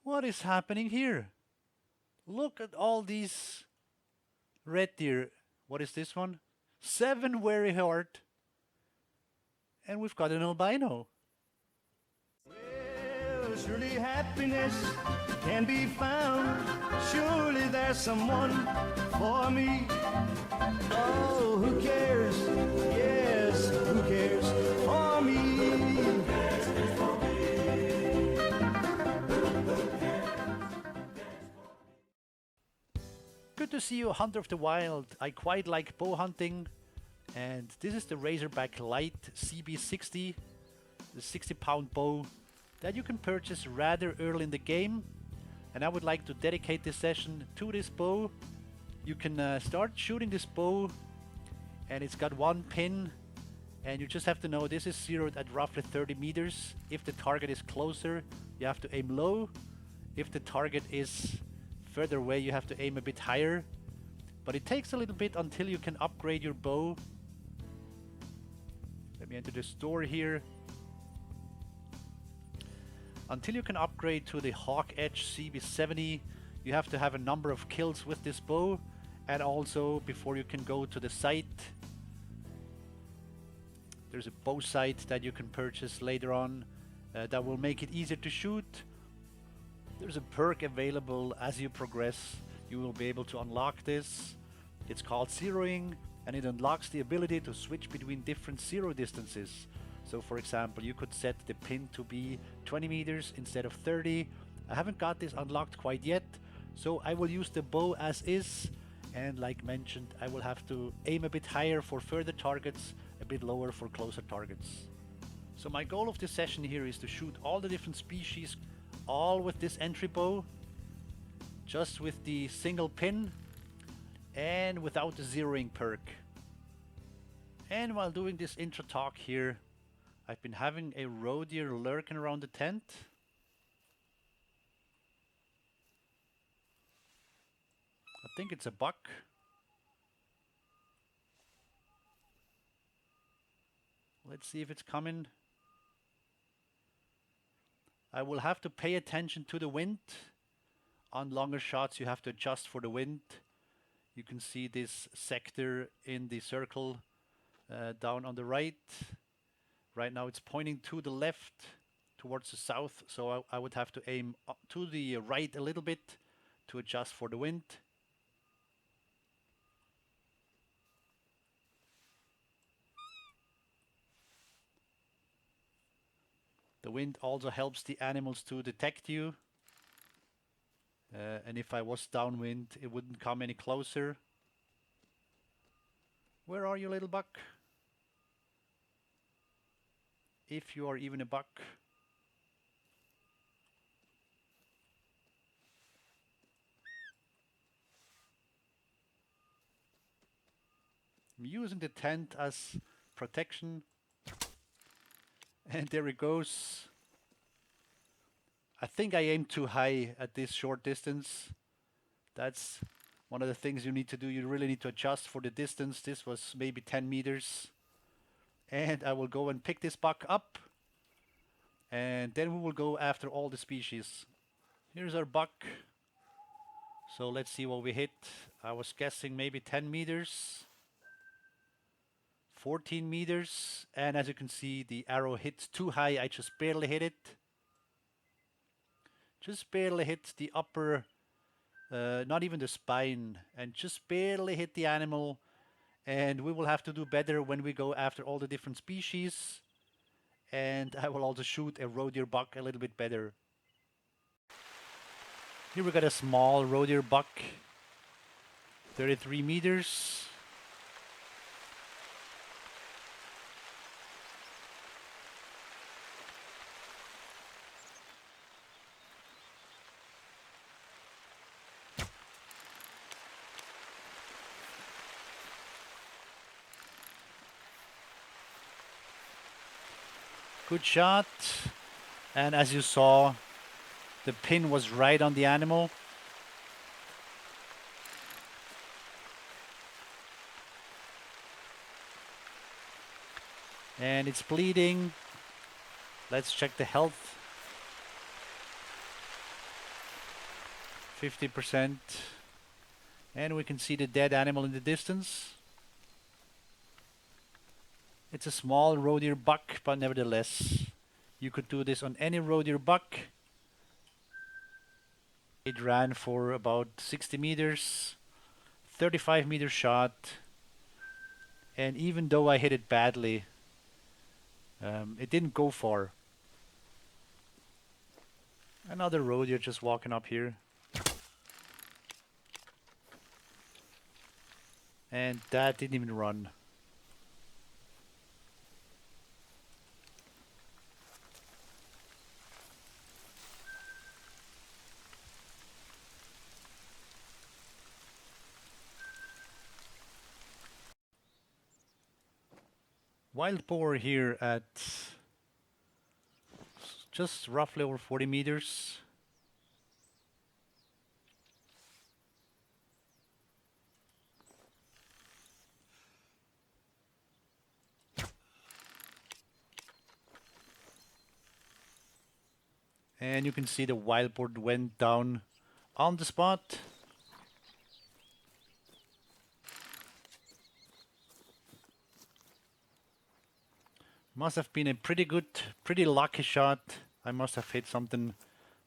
What is happening here? Look at all these red deer. What is this one? 7 very hard. And we've got an albino. Well, surely happiness can be found. Surely there's someone for me. Oh, who cares? Yes, who cares for me? Good to see you, Hunter of the Wild. I quite like bow hunting. And this is the Razorback Light CB60, the 60-pound bow that you can purchase rather early in the game. And I would like to dedicate this session to this bow. You can start shooting this bow, and it's got one pin, and you just have to know this is zeroed at roughly 30 meters. If the target is closer, you have to aim low. If the target is further away, you have to aim a bit higher. But it takes a little bit until you can upgrade your bow. Let me enter the store here. Until you can upgrade to the Hawk Edge CB70, you have to have a number of kills with this bow, and also before you can go to the sight. There's a bow sight that you can purchase later on that will make it easier to shoot. There's a perk available as you progress. You will be able to unlock this. It's called zeroing, and it unlocks the ability to switch between different zero distances. So for example, you could set the pin to be 20 meters instead of 30. I haven't got this unlocked quite yet, so I will use the bow as is, and like mentioned, I will have to aim a bit higher for further targets, a bit lower for closer targets. So my goal of this session here is to shoot all the different species, all with this entry bow, just with the single pin and without the zeroing perk. And while doing this intro talk here, I've been having a Roe Deer lurking around the tent. I think it's a buck. Let's see if it's coming. I will have to pay attention to the wind. On longer shots you have to adjust for the wind. You can see this sector in the circle down on the right. Right now it's pointing to the left, towards the south, so I would have to aim up to the right a little bit to adjust for the wind. The wind also helps the animals to detect you. And if I was downwind, it wouldn't come any closer. Where are you, little buck? If you are even a buck. I'm using the tent as protection. And there it goes. I think I aimed too high at this short distance. That's one of the things you need to do. You really need to adjust for the distance. This was maybe 10 meters. And I will go and pick this buck up. And then we will go after all the species. Here's our buck. So let's see what we hit. I was guessing maybe 10 meters. 14 meters. And as you can see, the arrow hits too high. I just barely hit it. Just barely hit the upper, not even the spine, and just barely hit the animal. And we will have to do better when we go after all the different species. And I will also shoot a Roe Deer buck a little bit better. Here we got a small Roe Deer buck, 33 meters. Good shot. And as you saw, the pin was right on the animal. And it's bleeding. Let's check the health. 50%. And we can see the dead animal in the distance. It's a small roe deer buck, but nevertheless, you could do this on any roe deer buck. It ran for about 60 meters, 35-meter shot, and even though I hit it badly, it didn't go far. Another roe deer just walking up here. And that didn't even run. Wild boar here at just roughly over 40 meters. And you can see the wild boar went down on the spot. Must have been a pretty good, pretty lucky shot. I must have hit something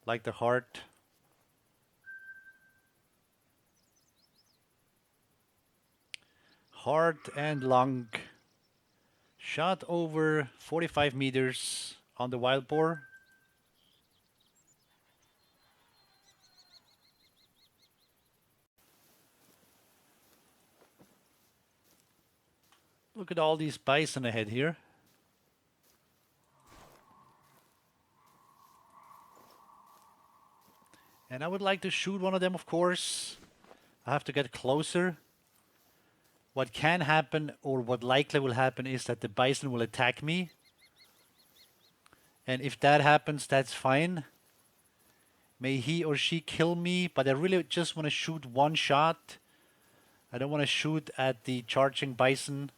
like the heart. Heart and lung. Shot over 45 meters on the wild boar. Look at all these bison ahead here. And I would like to shoot one of them, of course. I have to get closer. What can happen, or what likely will happen, is that the bison will attack me. And if that happens, that's fine. May he or she kill me, but I really just want to shoot one shot. I don't want to shoot at the charging bison.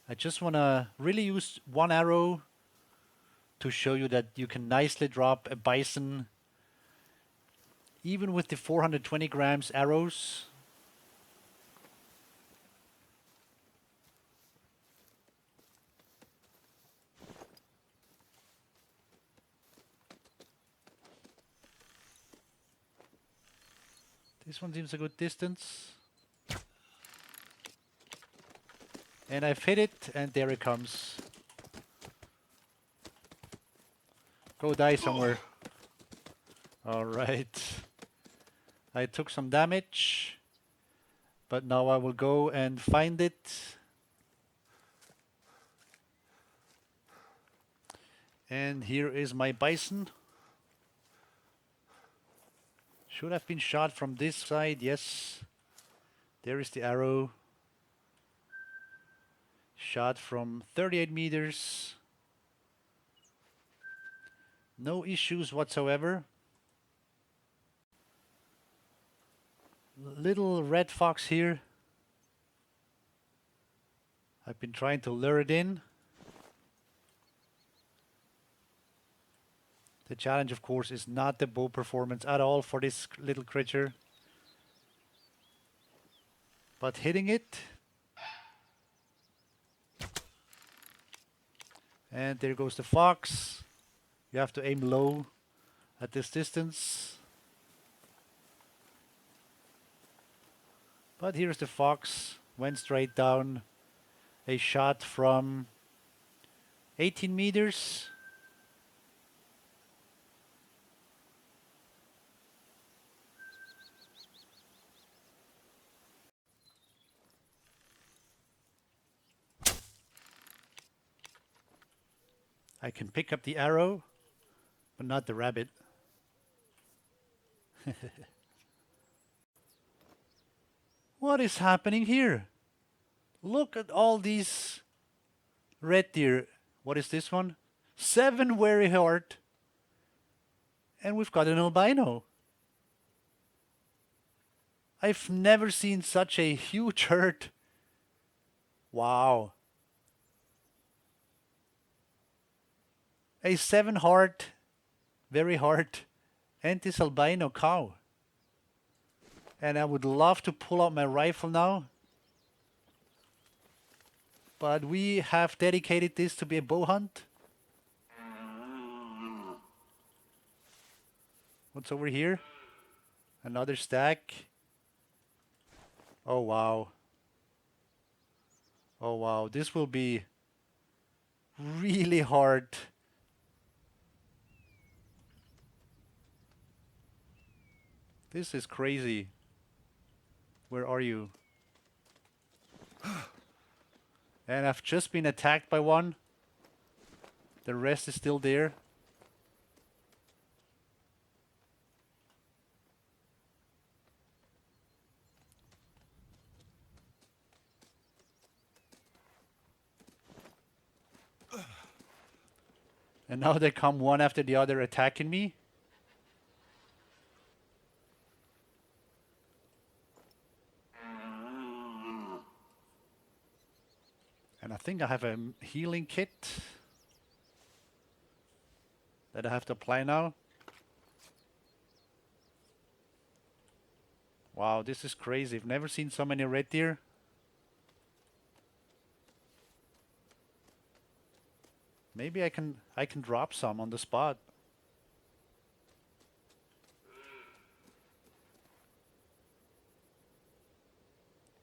I just want to really use one arrow to show you that you can nicely drop a bison even with the 420 grams arrows. This one seems a good distance. And I've hit it, and there it comes. Go die somewhere. Alright. I took some damage, but now I will go and find it. And here is my bison. Should have been shot from this side, yes. There is the arrow. Shot from 38 meters. No issues whatsoever. Little red fox here. I've been trying to lure it in. The challenge, of course, is not the bow performance at all for this little creature, but hitting it. And there goes the fox. You have to aim low at this distance. But here's the fox. Went straight down. A shot from 18 meters. I can pick up the arrow, but not the rabbit. What is happening here? Look at all these red deer. What is this one? 7 very hard. And we've got an albino. I've never seen such a huge herd. Wow. A 7 hard, very hard, and this albino cow. And I would love to pull out my rifle now. But we have dedicated this to be a bow hunt. What's over here? Another stag. Oh wow. Oh wow, this will be really hard. This is crazy. Where are you? And I've just been attacked by one. The rest is still there. And now they come one after the other attacking me. And I think I have a healing kit that I have to apply now. Wow, this is crazy. I've never seen so many red deer. Maybe I can drop some on the spot.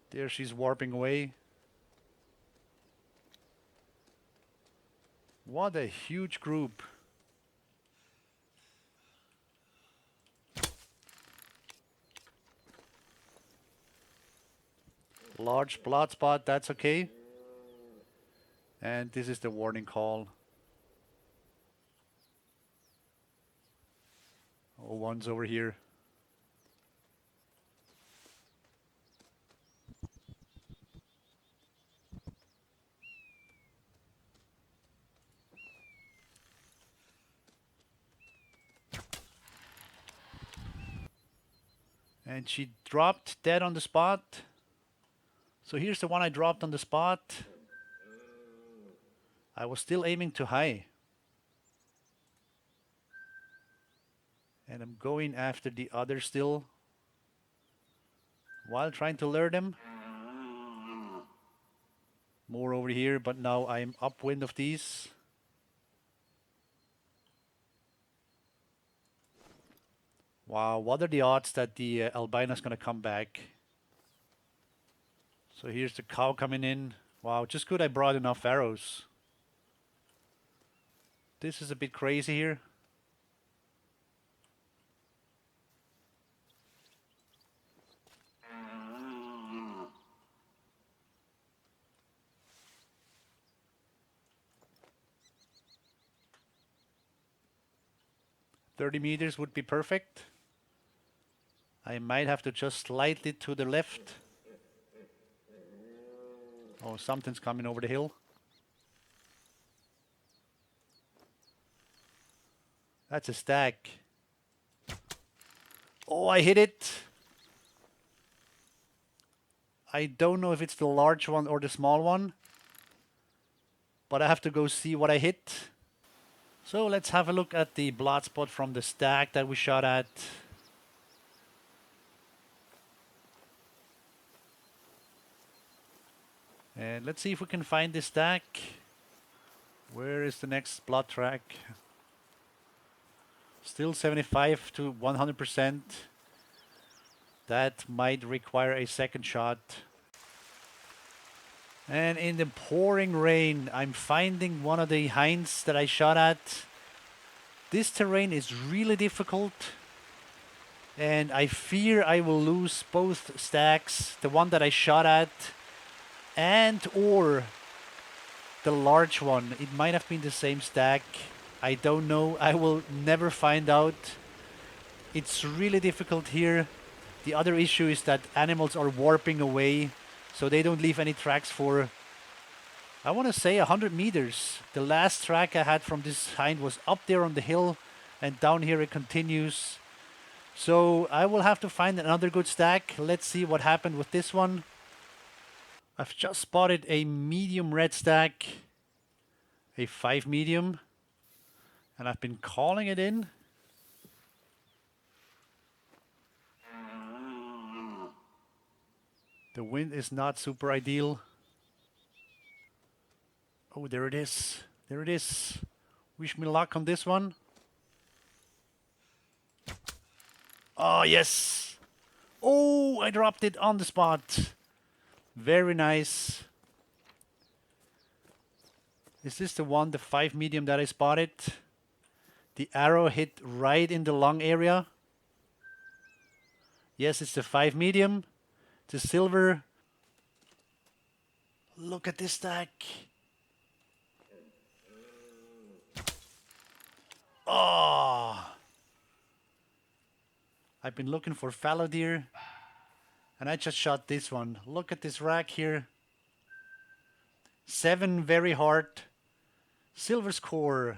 There she's warping away. What a huge group. Large blood spot, that's okay. And this is the warning call. Oh, one's over here. And she dropped dead on the spot. So here's the one I dropped on the spot. I was still aiming too high. And I'm going after the other still, while trying to lure them. More over here, but now I'm upwind of these. Wow, what are the odds that the albino is going to come back? So here's the cow coming in. Wow, just good I brought enough arrows. This is a bit crazy here. $30 meters would be perfect. I might have to just slightly to the left. Oh, something's coming over the hill. That's a stag. Oh, I hit it. I don't know if it's the large one or the small one, but I have to go see what I hit. So let's have a look at the blood spot from the stag that we shot at. And let's see if we can find this stag. Where is the next blood track? Still 75 to 100%. That might require a second shot. And in the pouring rain, I'm finding one of the hinds that I shot at. This terrain is really difficult. And I fear I will lose both stags. The one that I shot at and or the large one. It might have been the same stag. I don't know. I will never find out. It's really difficult here. The other issue is that animals are warping away, so they don't leave any tracks for, I want to say, 100 meters. The last track I had from this hind was up there on the hill, and down here it continues. So I will have to find another good stag. Let's see what happened with this one. I've just spotted a medium red stag, a 5 medium, and I've been calling it in. wind is not super ideal. Oh, there it is. There it is. Wish me luck on this one. Oh, yes. Oh, I dropped it on the spot. Very nice. Is this the one, the 5 medium that I spotted? The arrow hit right in the lung area. Yes, it's the 5 medium. The silver. Look at this stack. Oh. I've been looking for fallow deer. And I just shot this one. Look at this rack here. 7 very hard. Silver score.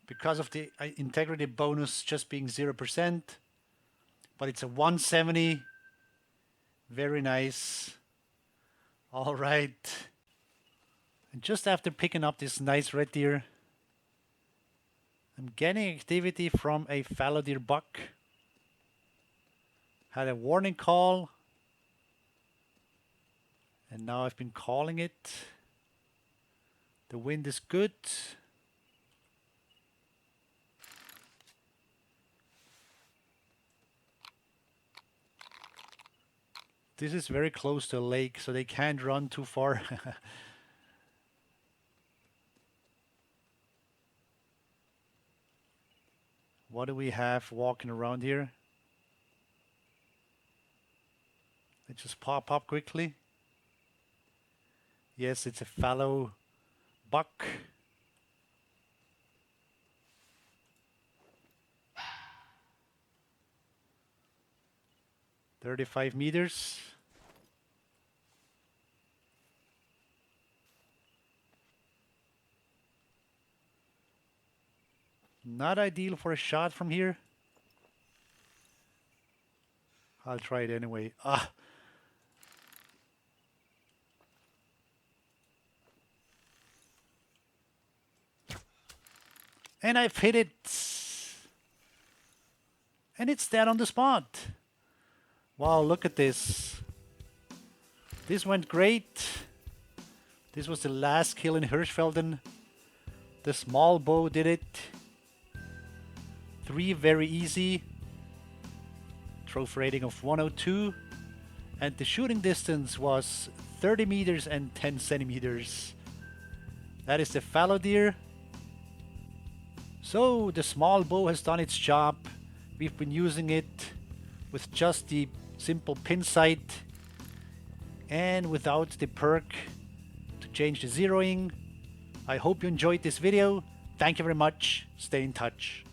Because of the integrity bonus just being 0%. But it's a 170. Very nice. All right. And just after picking up this nice red deer, I'm getting activity from a fallow deer buck. Had a warning call. And now I've been calling it. The wind is good. This is very close to a lake, so they can't run too far. What do we have walking around here? Let's just pop up quickly. Yes, it's a fallow buck. "35 meters. Not ideal for a shot from here. I'll try it anyway. Ah. And I've hit it. And it's dead on the spot. Wow, look at this. This went great. This was the last kill in Hirschfelden. The small bow did it. 3 very easy. Trophy rating of 102. And the shooting distance was 30 meters and 10 centimeters. That is the fallow deer. So the small bow has done its job. We've been using it with just the simple pin sight and without the perk to change the zeroing. I hope you enjoyed this video. Thank you very much. Stay in touch.